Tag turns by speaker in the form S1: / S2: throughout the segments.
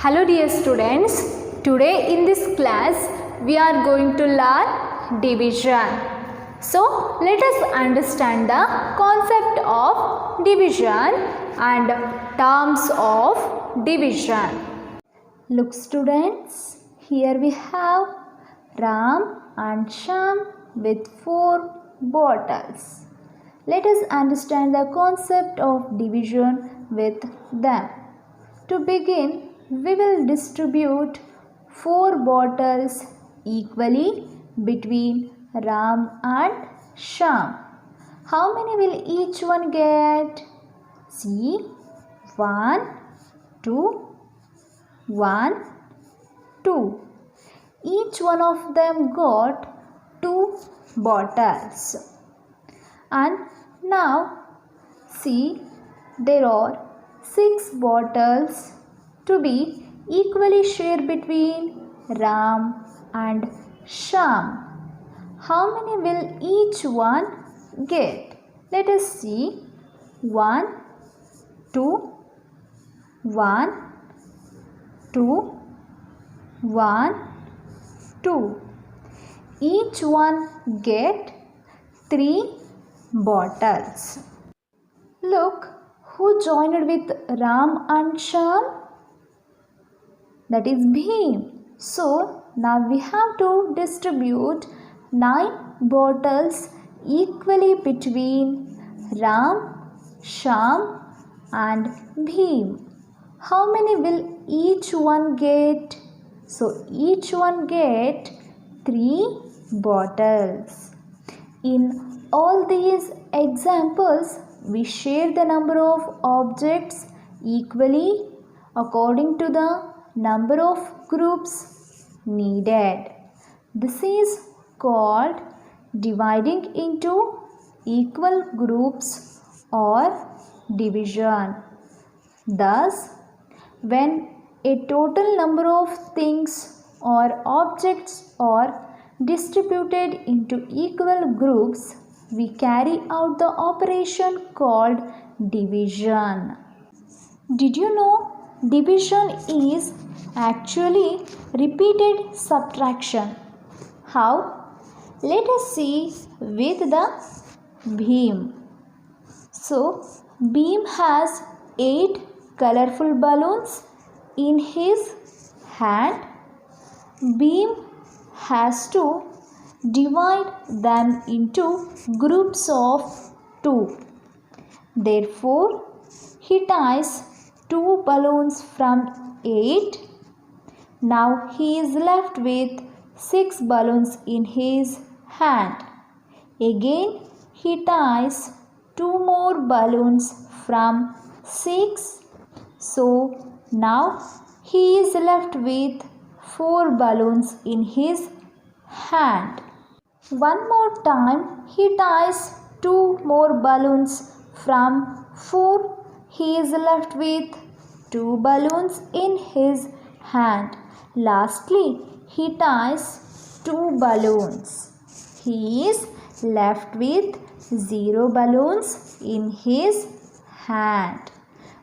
S1: Hello dear students, today in this class we are going to learn division. So let us understand the concept of division and terms of division. Look students, here we have Ram and Shyam with 4 bottles. Let us understand the concept of division with them. To begin, we will distribute 4 bottles equally between Ram and Shyam. How many will each one get? See, 1, 2, 1, 2. Each one of them got 2 bottles. And now, see, there are 6 bottles to be equally shared between Ram and Shyam. How many will each one get? Let us see. 1, 2, 1, 2, 1, 2. Each one get 3 bottles. Look, who joined with Ram and Shyam? That is Bhim. So now we have to distribute 9 bottles equally between Ram, Shyam and Bhim. How many will each one get? So each one get 3 bottles. In all these examples, we share the number of objects equally according to the number of groups needed. This is called dividing into equal groups or division. Thus, when a total number of things or objects are distributed into equal groups, we carry out the operation called division. Did you know division is actually repeated subtraction? How? Let us see with the Bhim. So, Bhim has 8 colorful balloons in his hand. Bhim has to divide them into groups of 2. Therefore, he ties 2 balloons from 8. Now he is left with 6 balloons in his hand. Again, he ties 2 more balloons from 6. So now he is left with 4 balloons in his hand. One more time, he ties 2 more balloons from 4. He is left with 2 balloons in his hand. Lastly, he ties 2 balloons. He is left with 0 balloons in his hand.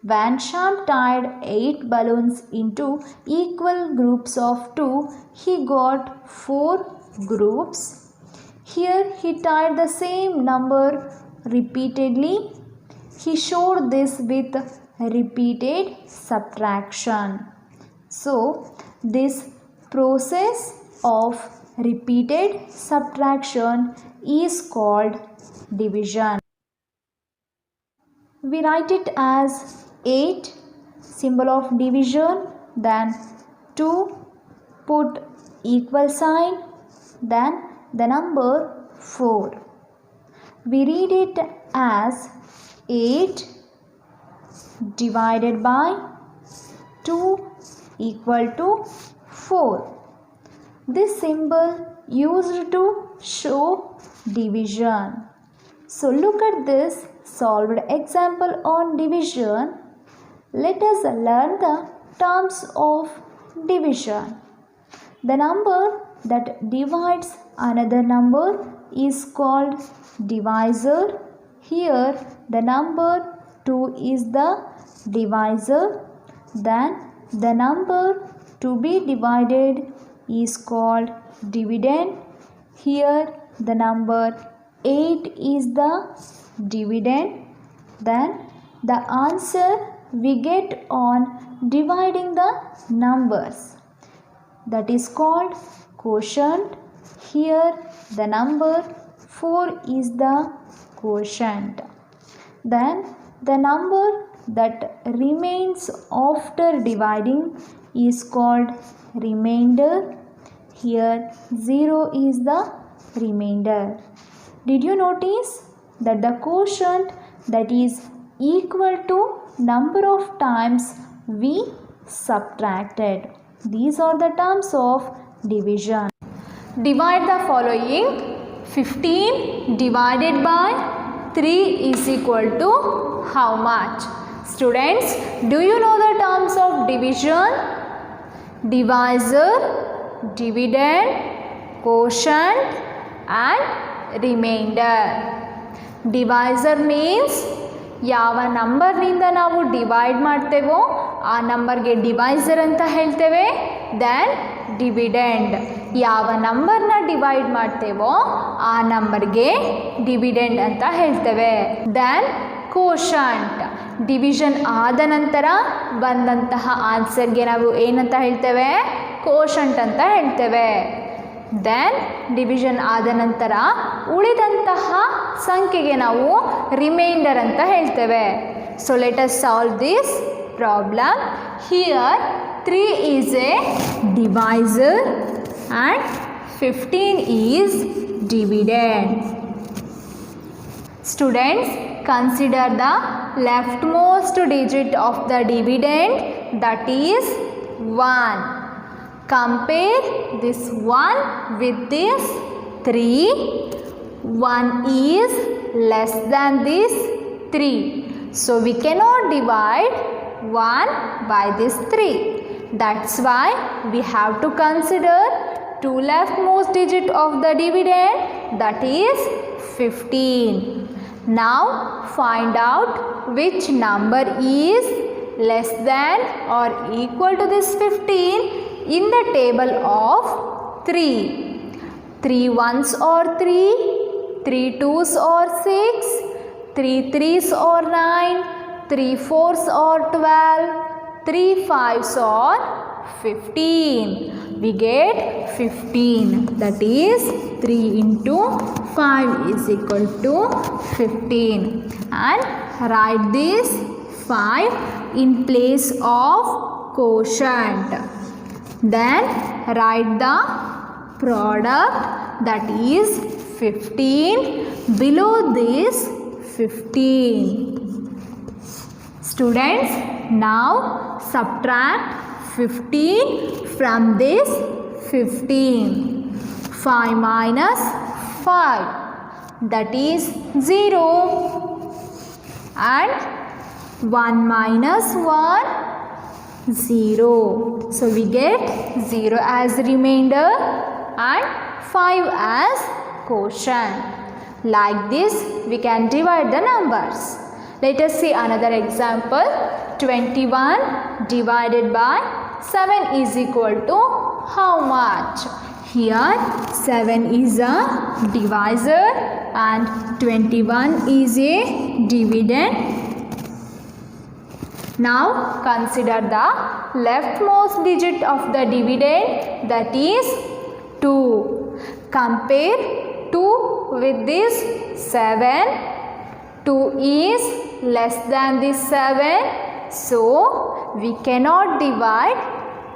S1: When Shyam tied 8 balloons into equal groups of 2, he got 4 groups. Here he tied the same number repeatedly. He showed this with repeated subtraction. So, this process of repeated subtraction is called division. We write it as 8, symbol of division, then 2, put equal sign, then the number 4. We read it as 8 divided by 2 equal to 4. This symbol used to show division. So look at this solved example on division. Let us learn the terms of division. The number that divides another number is called divisor. Here the number 2 is the divisor. Then the number to be divided is called dividend. Here the number 8 is the dividend. Then the answer we get on dividing the numbers, that is called quotient. Here the number 4 is the quotient. Then the number that remains after dividing is called remainder. Here 0 is the remainder. Did you notice that the quotient, that is equal to number of times we subtracted? These are the terms of division. Divide the following. 15 divided by 3 is equal to how much? Students, do you know the terms of division? Divisor, dividend, quotient and remainder. Divisor means ಯಾವ ನಂಬರ್ನಿಂದ ನಾವು divide ಮಾಡ್ತೇವೋ ಆ ನಂಬರ್ಗೆ divisor ಅಂತ ಹೇಳ್ತೇವೆ. Then dividend, ಯಾವ ನಂಬರ್ನ divide ಮಾಡ್ತೇವೋ ಆ ನಂಬರ್ಗೆ ಡಿವಿಡೆಂಡ್ ಅಂತ ಹೇಳ್ತೇವೆ. ದೆನ್ ಕೋಶಂಟ್, ಡಿವಿಷನ್ ಆದ ನಂತರ ಬಂದಂತಹ ಆನ್ಸರ್ಗೆ ನಾವು ಏನಂತ ಹೇಳ್ತೇವೆ? ಕೋಶಂಟ್ ಅಂತ ಹೇಳ್ತೇವೆ. ದೆನ್ ಡಿವಿಷನ್ ಆದ ನಂತರ ಉಳಿದಂತಹ ಸಂಖ್ಯೆಗೆ ನಾವು ರಿಮೈಂಡರ್ ಅಂತ ಹೇಳ್ತೇವೆ. So let us solve this problem. Here 3 is a divisor and 15 is dividend. Students, consider the leftmost digit of the dividend, that is 1. Compare this 1 with this 3. 1 is less than this 3. So we cannot divide 1 by this 3. That's why we have to consider 2 leftmost digit of the dividend, that is 15. Now find out which number is less than or equal to this 15 in the table of 3. 3 ones are 3, 3 twos are 6, 3 threes are 9, 3 fours are 12, 3 fives are 15. We get 15, that is 3 into 5 is equal to 15. And write this 5 in place of quotient. Then write the product, that is 15 below this 15. Students, now subtract 15 from this 15. 5 minus 5, that is 0. And 1 minus 1, 0. So we get 0 as remainder and 5 as quotient. Like this we can divide the numbers. Let us see another example. 21 divided by 7 is equal to how much? Here 7 is a divisor and 21 is a dividend. Now consider the leftmost digit of the dividend, that is 2. Compare 2 with this 7. 2 is less than this 7. So we cannot divide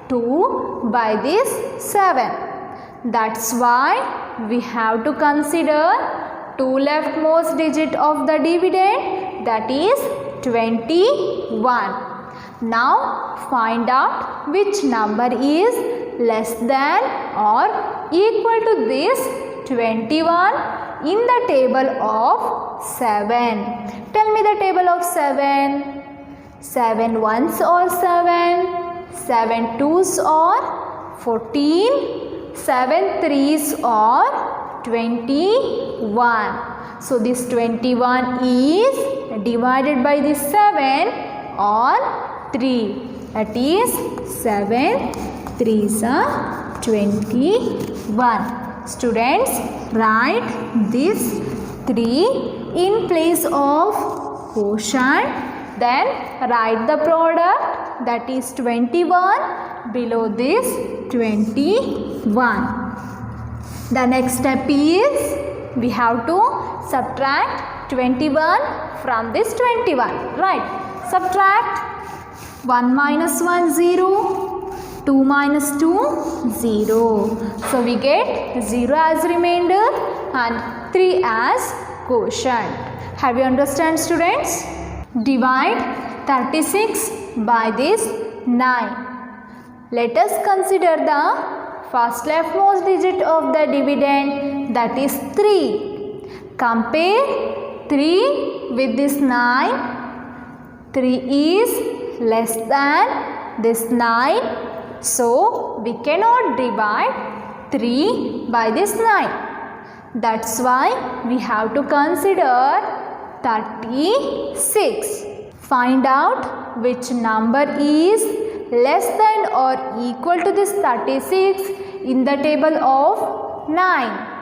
S1: 2 by this 7. That's why we have to consider 2 leftmost digit of the dividend, that is 21. Now find out which number is less than or equal to this 21 in the table of 7. Tell me the table of 7. 7 ones are 7, 7 twos are 14, 7 threes are 21. So this 21 is divided by this 7 or 3. That is 7 3s are 21. Students, write this 3 in place of quotient. Then write the product, that is 21, below this 21. The next step is we have to subtract 21 from this 21. Right? Subtract 1 minus 1 0, 2 minus 2 0. So we get 0 as remainder and 3 as quotient. Have you understand, students? Divide 36 by this 9. Let us consider the first leftmost digit of the dividend, that is 3. Compare 3 with this 9. 3 is less than this 9. So we cannot divide 3 by this 9. That's why we have to consider 36. Find out which number is less than or equal to this 36 in the table of 9.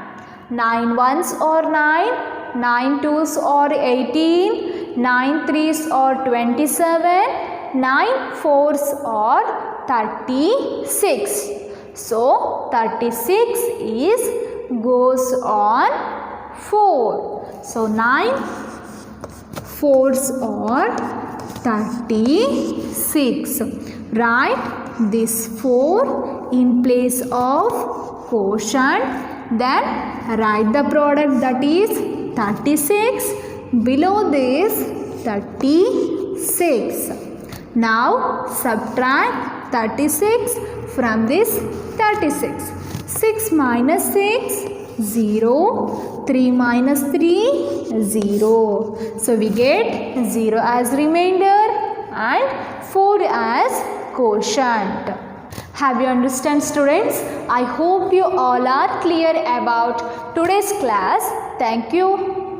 S1: 9 ones or 9, 9 twos or 18, 9 threes or 27, 9 fours or 36. So 36 is goes on 4. So 9 fours or 36. Write this 4 in place of quotient. Then write the product, that is 36, below this 36. Now subtract 36 from this 36. 6 minus 6 0, 3 minus 3 0. So we get 0 as remainder and 4 as quotient. Have you understand, students? I hope you all are clear about today's class. Thank you.